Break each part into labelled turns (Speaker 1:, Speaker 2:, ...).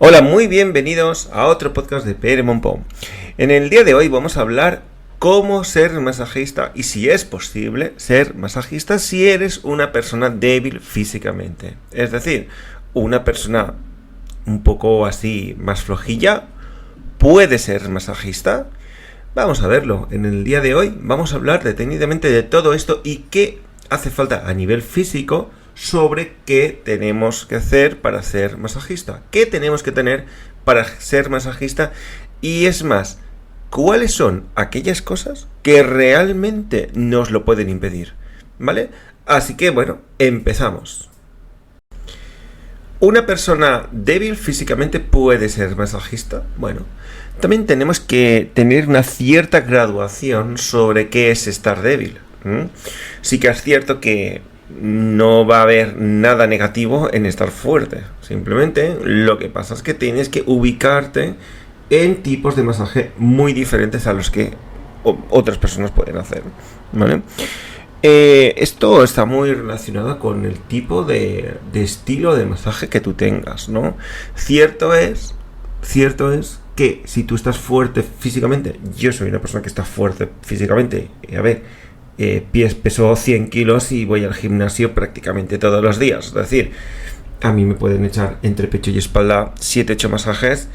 Speaker 1: Hola, muy bienvenidos a otro podcast de PR Monpom. En el día de hoy vamos a hablar cómo ser masajista y si es posible ser masajista si eres una persona débil físicamente. Es decir, una persona un poco así más flojilla puede ser masajista. Vamos a verlo. En el día de hoy vamos a hablar detenidamente de todo esto y qué hace falta a nivel físico sobre qué tenemos que hacer para ser masajista. ¿Qué tenemos que tener para ser masajista? Y es más, ¿cuáles son aquellas cosas que realmente nos lo pueden impedir? ¿Vale? Así que bueno, empezamos. ¿Una persona débil físicamente puede ser masajista? Bueno, también tenemos que tener una cierta graduación sobre qué es estar débil. Sí que es cierto que no va a haber nada negativo en estar fuerte. Simplemente lo que pasa es que tienes que ubicarte en tipos de masaje muy diferentes a los que otras personas pueden hacer, ¿vale? Esto está muy relacionado con el tipo de estilo de masaje que tú tengas, ¿no? Cierto es que si tú estás fuerte físicamente, yo soy una persona que está fuerte físicamente, peso 100 kilos y voy al gimnasio prácticamente todos los días. Es decir, a mí me pueden echar entre pecho y espalda 7-8 masajes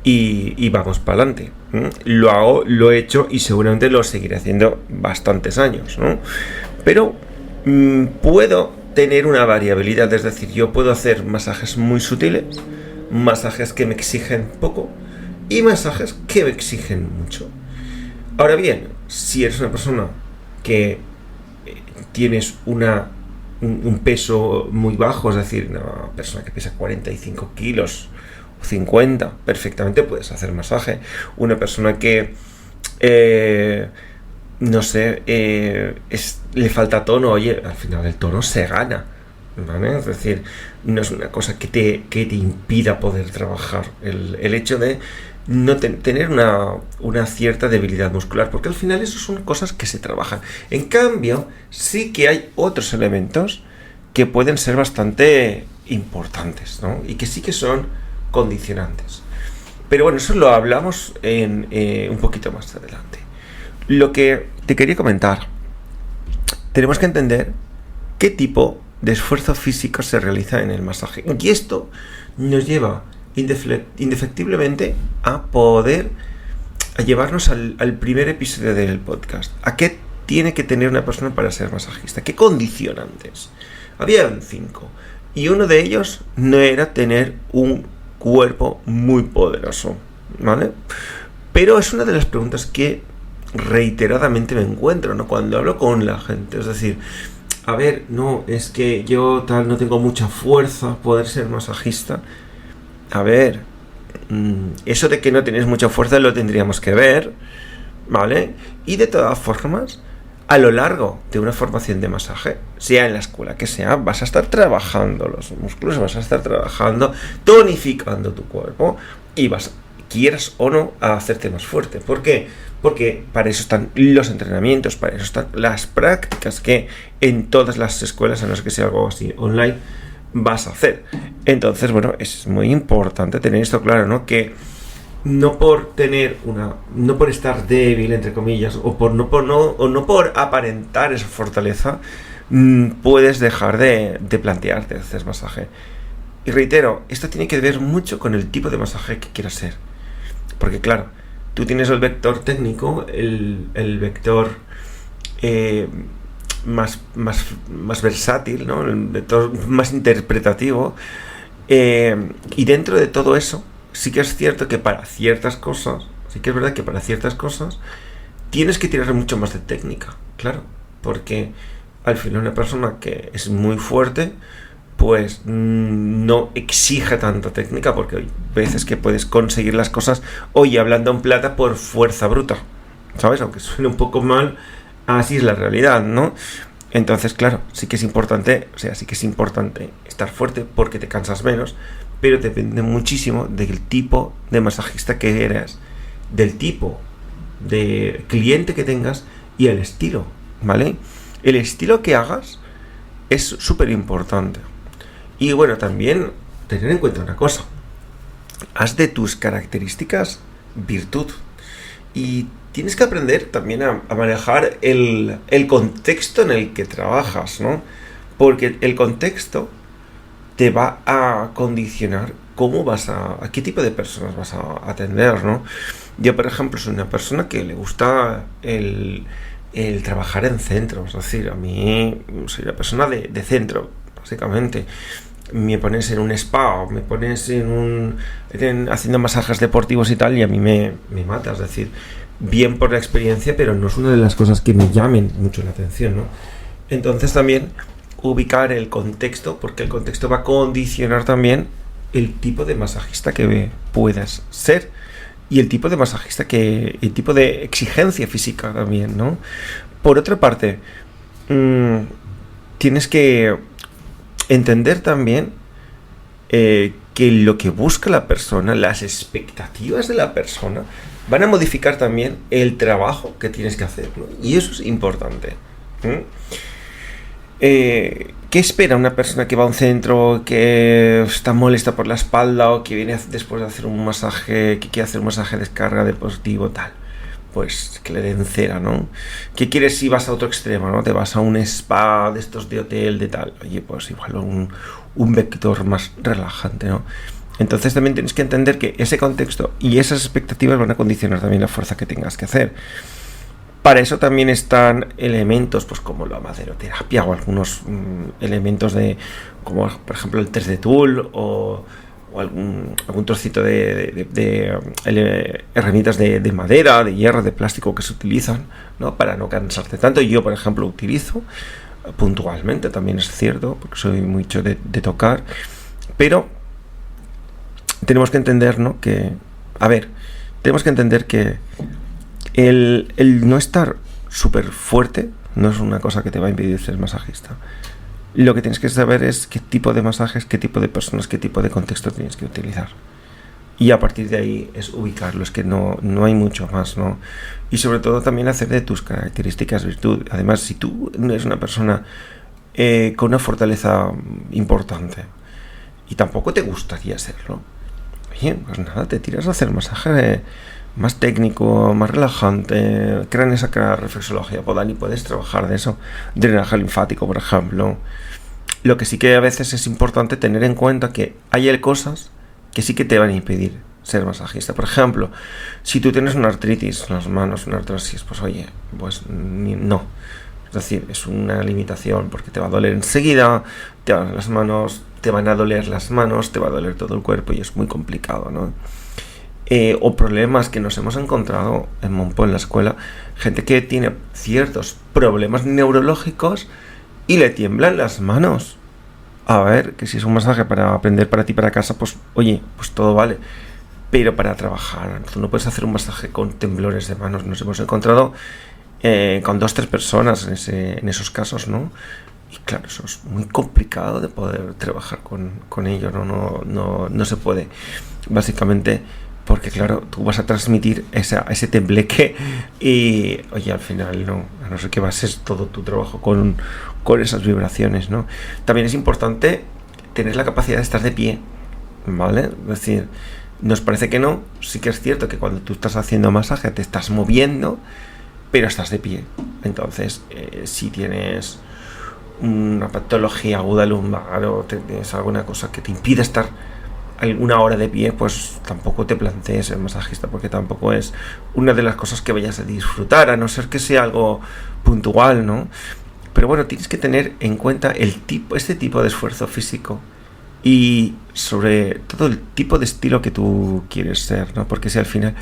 Speaker 1: y vamos para adelante. Lo he hecho y seguramente lo seguiré haciendo bastantes años, ¿no? Pero puedo tener una variabilidad, es decir, yo puedo hacer masajes muy sutiles, masajes que me exigen poco y masajes que me exigen mucho. Ahora bien, si eres una persona que tienes un peso muy bajo, es decir, una persona que pesa 45 kilos o 50, perfectamente puedes hacer masaje. Una persona que le falta tono, oye, al final el tono se gana, ¿vale? Es decir, no es una cosa que te impida poder trabajar el hecho de no tener una cierta debilidad muscular, porque al final eso son cosas que se trabajan. En cambio, sí que hay otros elementos que pueden ser bastante importantes, ¿no? Y que sí que son condicionantes. Pero bueno, eso lo hablamos un poquito más adelante. Lo que te quería comentar, tenemos que entender qué tipo de esfuerzo físico se realiza en el masaje. Y esto nos lleva indefectiblemente a llevarnos al primer episodio del podcast. ¿A qué tiene que tener una persona para ser masajista? ¿Qué condicionantes? Habían 5 y uno de ellos no era tener un cuerpo muy poderoso, ¿vale? Pero es una de las preguntas que reiteradamente me encuentro, ¿no? Cuando hablo con la gente, es decir, a ver, no, es que yo no tengo mucha fuerza poder ser masajista. A ver, eso de que no tienes mucha fuerza lo tendríamos que ver, ¿vale? Y de todas formas, a lo largo de una formación de masaje, sea en la escuela que sea, vas a estar trabajando los músculos, vas a estar trabajando, tonificando tu cuerpo y quieras o no, a hacerte más fuerte. ¿Por qué? Porque para eso están los entrenamientos, para eso están las prácticas que en todas las escuelas, a no ser que sea algo así online, vas a hacer. Entonces, bueno, es muy importante tener esto claro, ¿no? Que no por estar débil, entre comillas, o no por aparentar esa fortaleza, puedes dejar de plantearte hacer masaje. Y reitero, esto tiene que ver mucho con el tipo de masaje que quieras hacer. Porque claro, tú tienes el vector técnico, el vector más versátil, ¿no? El vector más interpretativo, y dentro de todo eso sí que es cierto que para ciertas cosas, sí que es verdad que para ciertas cosas tienes que tirar mucho más de técnica, claro, porque al final una persona que es muy fuerte pues no exige tanta técnica, porque hay veces que puedes conseguir las cosas, oye, hablando en plata, por fuerza bruta, ¿sabes? Aunque suene un poco mal, así es la realidad, ¿no? Entonces, claro, sí que es importante estar fuerte porque te cansas menos, pero depende muchísimo del tipo de masajista que eres, del tipo de cliente que tengas y el estilo, ¿vale? El estilo que hagas es súper importante. Y bueno, también tener en cuenta una cosa. haz de tus características virtud. Y tienes que aprender también a manejar el contexto en el que trabajas, ¿no? Porque el contexto te va a condicionar a qué tipo de personas vas a atender, ¿no? Yo, por ejemplo, soy una persona que le gusta el trabajar en centros, es decir, a mí soy una persona de centro, básicamente. Me pones en un spa o me pones haciendo masajes deportivos y tal, y a mí me mata, es decir, bien por la experiencia, pero no es una de las cosas que me llamen mucho la atención, ¿no? Entonces también ubicar el contexto, porque el contexto va a condicionar también el tipo de masajista que puedas ser y el tipo de masajista el tipo de exigencia física también, ¿no? Por otra parte, tienes que entender también que lo que busca la persona, las expectativas de la persona, van a modificar también el trabajo que tienes que hacer, ¿no? Y eso es importante. ¿Qué espera una persona que va a un centro, que está molesta por la espalda o que viene después de hacer un masaje, que quiere hacer un masaje de descarga deportivo, tal? Pues que le den cera, ¿no? ¿Qué quieres si vas a otro extremo, ¿no? Te vas a un spa de estos de hotel, de tal. Oye, pues igual un vector más relajante, ¿no? Entonces también tienes que entender que ese contexto y esas expectativas van a condicionar también la fuerza que tengas que hacer. Para eso también están elementos, pues como la maderoterapia o algunos elementos como por ejemplo el test de Tool o algún trocito de herramientas de madera, de hierro, de plástico que se utilizan, ¿no? Para no cansarte tanto. Yo, por ejemplo, utilizo puntualmente, también es cierto, porque soy mucho de tocar, pero tenemos que entender, ¿no? Tenemos que entender que el no estar súper fuerte no es una cosa que te va a impedir ser masajista. Lo que tienes que saber es qué tipo de masajes, qué tipo de personas, qué tipo de contexto tienes que utilizar. Y a partir de ahí es ubicarlo, es que no hay mucho más, ¿no? Y sobre todo también hacer de tus características virtud. Además, si tú eres una persona con una fortaleza importante y tampoco te gustaría serlo, oye, pues nada, te tiras a hacer masaje más técnico, más relajante, cráneo sacral, reflexología podal, y puedes trabajar de eso, drenaje linfático, por ejemplo. Lo que sí que a veces es importante tener en cuenta que hay cosas que sí que te van a impedir ser masajista. Por ejemplo, si tú tienes una artritis en las manos, una artrosis, pues oye, pues no. Es decir, es una limitación porque te va a doler enseguida, te van a doler las manos, te va a doler todo el cuerpo y es muy complicado, ¿no? O problemas que nos hemos encontrado en Monpó, en la escuela, gente que tiene ciertos problemas neurológicos y le tiemblan las manos. A ver, que si es un masaje para aprender para ti para casa, pues oye, pues todo vale, pero para trabajar tú no puedes hacer un masaje con temblores de manos. Nos hemos encontrado con 2-3 personas en esos casos, ¿no? Y claro, eso es muy complicado de poder trabajar con ello, no se puede, básicamente porque claro, tú vas a transmitir ese tembleque y oye, al final a no ser que bases todo tu trabajo con esas vibraciones, ¿no? También es importante tener la capacidad de estar de pie, ¿vale? Es decir, nos parece que no, sí que es cierto que cuando tú estás haciendo masaje te estás moviendo, pero estás de pie. Entonces, si tienes una patología aguda lumbar o tienes alguna cosa que te impide estar alguna hora de pie, pues tampoco te plantees ser masajista, porque tampoco es una de las cosas que vayas a disfrutar, a no ser que sea algo puntual, ¿no? Pero bueno, tienes que tener en cuenta este tipo de esfuerzo físico y sobre todo el tipo de estilo que tú quieres ser, ¿no? Porque si al final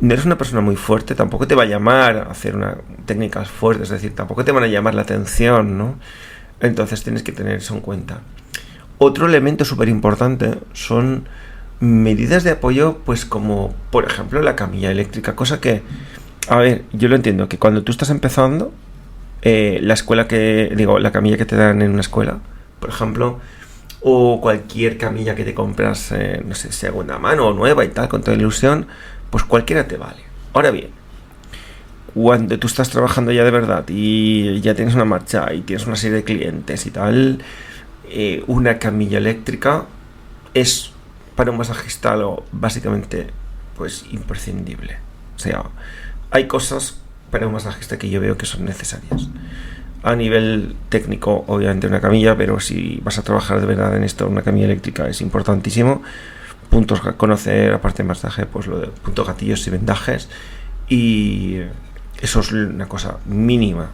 Speaker 1: no eres una persona muy fuerte, tampoco te va a llamar a hacer técnicas fuertes, es decir, tampoco te van a llamar la atención, ¿no? Entonces tienes que tener eso en cuenta. Otro elemento súper importante son medidas de apoyo, pues como por ejemplo la camilla eléctrica, cosa que, a ver, yo lo entiendo, que cuando tú estás empezando, la camilla que te dan en una escuela, por ejemplo, o cualquier camilla que te compras, no sé, segunda mano o nueva y tal, con toda ilusión, pues cualquiera te vale. Ahora bien, cuando tú estás trabajando ya de verdad y ya tienes una marcha y tienes una serie de clientes y tal, una camilla eléctrica es para un masajista lo básicamente pues imprescindible. O sea, hay cosas para un masajista que yo veo que son necesarias. A nivel técnico, obviamente una camilla, pero si vas a trabajar de verdad en esto, una camilla eléctrica es importantísimo. Puntos a conocer, aparte de masaje, pues lo de puntos, gatillos y vendajes. Y eso es una cosa mínima.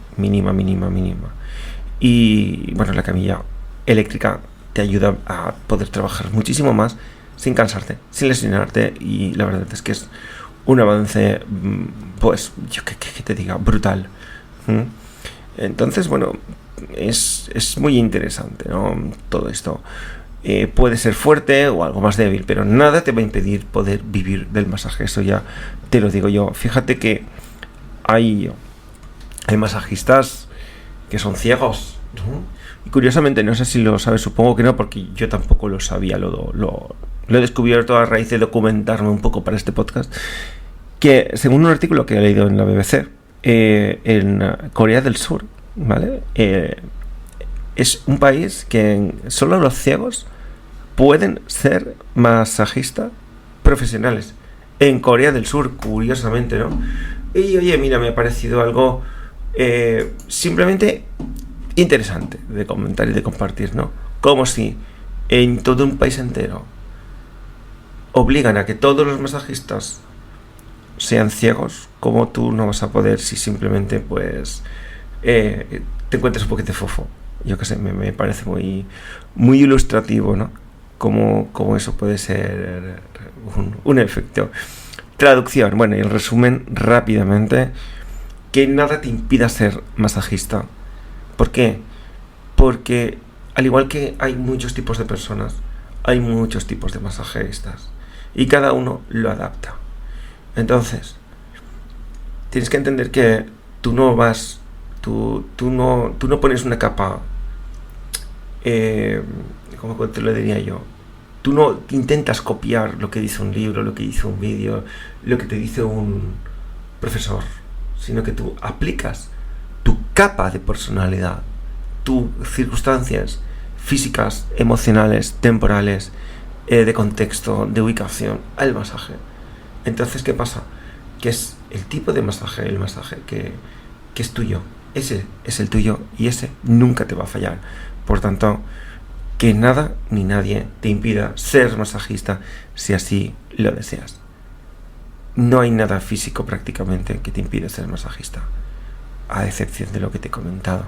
Speaker 1: Y bueno, la camilla eléctrica te ayuda a poder trabajar muchísimo más sin cansarte, sin lesionarte, y la verdad es que es un avance, pues, yo que te diga, brutal. Entonces, bueno, es muy interesante, ¿no? Todo esto. Puede ser fuerte o algo más débil, pero nada te va a impedir poder vivir del masaje, eso ya te lo digo yo. Fíjate que hay masajistas que son ciegos, ¿no? Y curiosamente, no sé si lo sabes, supongo que no, porque yo tampoco lo sabía, lo he descubierto a raíz de documentarme un poco para este podcast, que según un artículo que he leído en la BBC, en Corea del Sur, ¿vale? Es un país que solo los ciegos pueden ser masajistas profesionales. En Corea del Sur, curiosamente, ¿no? Y oye, mira, me ha parecido algo simplemente interesante de comentar y de compartir, ¿no? Como si en todo un país entero obligan a que todos los masajistas sean ciegos, como tú no vas a poder si simplemente pues te encuentras un poquito fofo. Yo qué sé, me parece muy ilustrativo, ¿no? Como eso puede ser un efecto. Traducción, bueno, y el resumen rápidamente, que nada te impida ser masajista. ¿Por qué? Porque al igual que hay muchos tipos de personas, hay muchos tipos de masajistas y cada uno lo adapta. Entonces, tienes que entender que tú no pones una capa, ¿cómo te lo diría yo? Tú no intentas copiar lo que dice un libro, lo que dice un vídeo, lo que te dice un profesor, sino que tú aplicas tu capa de personalidad, tus circunstancias físicas, emocionales, temporales, de contexto, de ubicación al masaje. Entonces, ¿qué pasa? Que es el tipo de masaje, el masaje que es tuyo. Ese es el tuyo y ese nunca te va a fallar. Por tanto, que nada ni nadie te impida ser masajista si así lo deseas. No hay nada físico prácticamente que te impida ser masajista, a excepción de lo que te he comentado.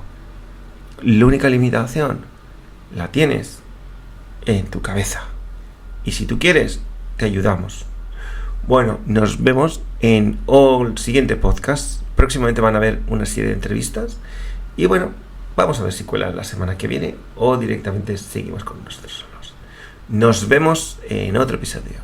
Speaker 1: La única limitación la tienes en tu cabeza. Y si tú quieres, te ayudamos. Bueno, nos vemos en el siguiente podcast. Próximamente van a haber una serie de entrevistas. Y bueno, vamos a ver si cuela la semana que viene o directamente seguimos con nosotros solos. Nos vemos en otro episodio.